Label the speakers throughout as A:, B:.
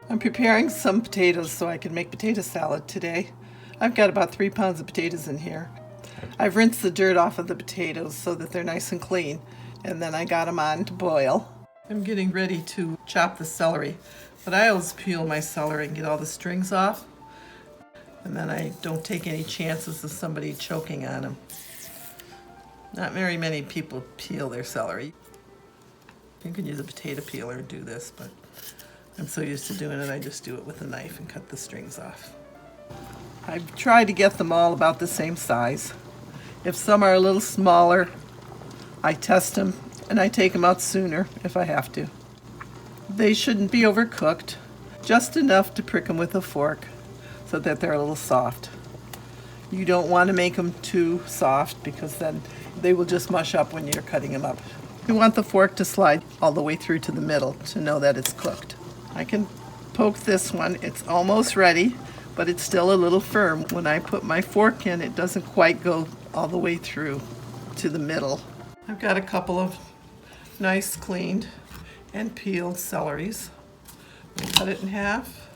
A: I'm preparing some potatoes so I can make potato salad today. I've got about 3 pounds of potatoes in here. I've rinsed the dirt off of the potatoes so that they're nice and clean, and then I got them on to boil. I'm getting ready to chop the celery, but I always peel my celery and get all the strings off, and then I don't take any chances of somebody choking on them. Not very many people peel their celery. You can use a potato peeler and do this, but I'm so used to doing it, I just do it with a knife and cut the strings off. I've tried to get them all about the same size. If some are a little smaller, I test them and I take them out sooner if I have to. They shouldn't be overcooked, just enough to prick them with a fork so that they're a little soft. You don't want to make them too soft because then they will just mush up when you're cutting them up. You want the fork to slide all the way through to the middle to know that it's cooked. I can poke this one. It's almost ready, but it's still a little firm. When I put my fork in, it doesn't quite go all the way through to the middle. I've got a couple of nice cleaned and peeled celeries. I cut it in half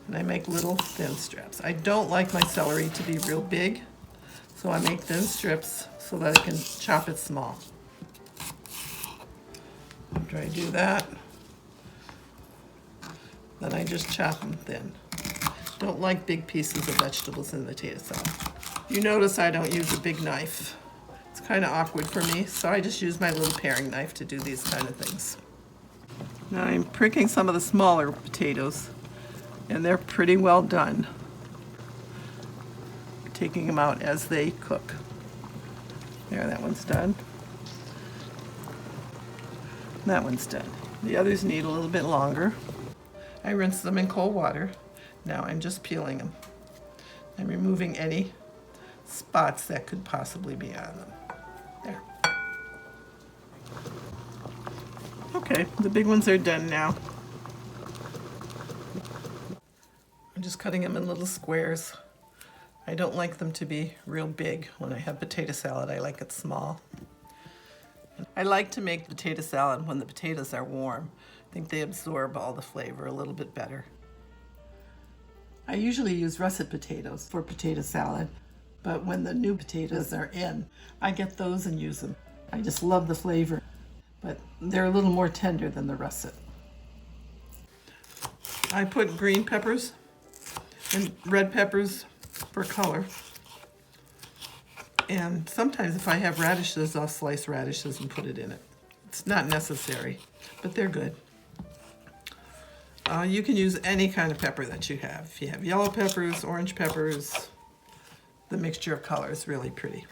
A: and I make little thin strips. I don't like my celery to be real big, so I make thin strips so that I can chop it small. After I do that, then I just chop them thin. Don't like big pieces of vegetables in the potato salad. You notice I don't use a big knife. It's kind of awkward for me, so I just use my little paring knife to do these kind of things. Now I'm pricking some of the smaller potatoes, and they're pretty well done. Taking them out as they cook. There, that one's done. That one's done. The others need a little bit longer. I rinse them in cold water. Now I'm just peeling them. I'm removing any spots that could possibly be on them. There. Okay, the big ones are done now. I'm just cutting them in little squares. I don't like them to be real big. When I have potato salad, I like it small. I like to make potato salad when the potatoes are warm. I think they absorb all the flavor a little bit better. I usually use russet potatoes for potato salad, but when the new potatoes are in, I get those and use them. I just love the flavor, but they're a little more tender than the russet. I put green peppers and red peppers for color. And sometimes if I have radishes, I'll slice radishes and put it in it. It's not necessary, but they're good. You can use any kind of pepper that you have. If you have yellow peppers, orange peppers, the mixture of color is really pretty.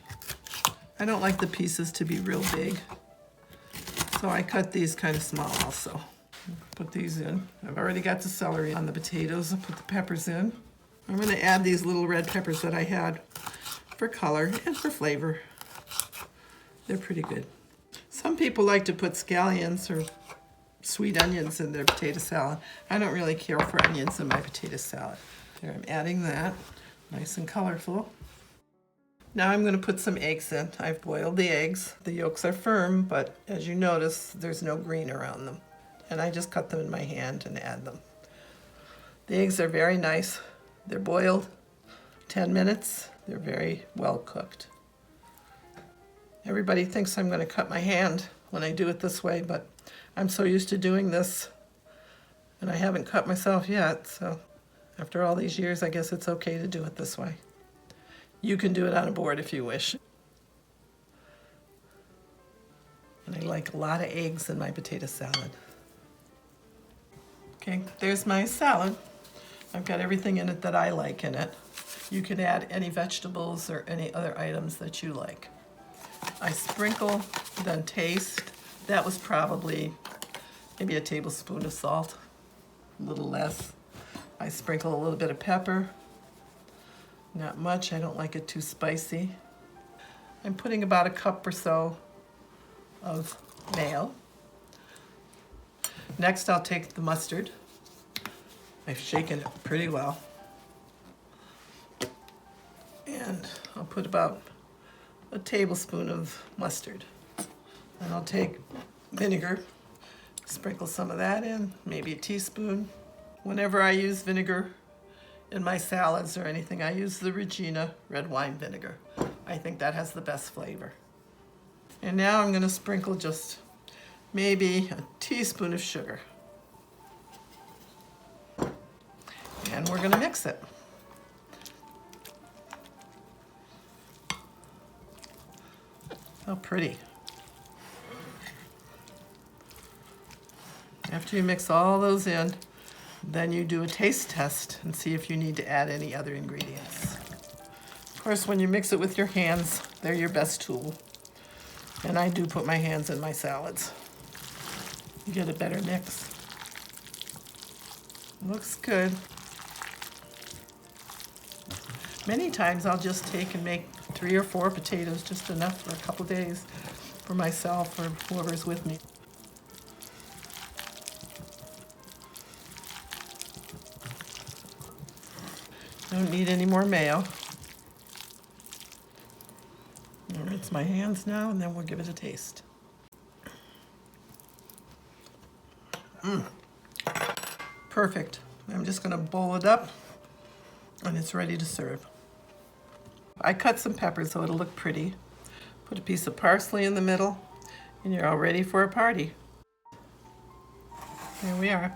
A: I don't like the pieces to be real big, so I cut these kind of small also. Put these in. I've already got the celery on the potatoes. I'll put the peppers in. I'm going to add these little red peppers that I had for color and for flavor. They're pretty good. Some people like to put scallions or sweet onions in their potato salad. I don't really care for onions in my potato salad. There, I'm adding that. Nice and colorful. Now I'm going to put some eggs in. I've boiled the eggs. The yolks are firm, but as you notice, there's no green around them. And I just cut them in my hand and add them. The eggs are very nice. They're boiled 10 minutes. They're very well cooked. Everybody thinks I'm going to cut my hand when I do it this way, but I'm so used to doing this, and I haven't cut myself yet, so after all these years, I guess it's okay to do it this way. You can do it on a board if you wish. And I like a lot of eggs in my potato salad. Okay, there's my salad. I've got everything in it that I like in it. You can add any vegetables or any other items that you like. I sprinkle, then taste. That was probably maybe a tablespoon of salt, a little less. I sprinkle a little bit of pepper. Not much, I don't like it too spicy. I'm putting about a cup or so of mayo. Next, I'll take the mustard. I've shaken it pretty well. And I'll put about a tablespoon of mustard. And I'll take vinegar, sprinkle some of that in, maybe a teaspoon. Whenever I use vinegar in my salads or anything, I use the Regina red wine vinegar. I think that has the best flavor. And now I'm going to sprinkle just maybe a teaspoon of sugar. And we're going to mix it. How pretty. After you mix all those in, then you do a taste test and see if you need to add any other ingredients. Of course, when you mix it with your hands, they're your best tool. And I do put my hands in my salads. You get a better mix. Looks good. Many times I'll just take and make 3 or 4 potatoes, just enough for a couple days for myself or whoever's with me. Don't need any more mayo. I'll rinse my hands now and then we'll give it a taste. Perfect. I'm just going to bowl it up and it's ready to serve. I cut some peppers so it'll look pretty. Put a piece of parsley in the middle and you're all ready for a party. Here we are.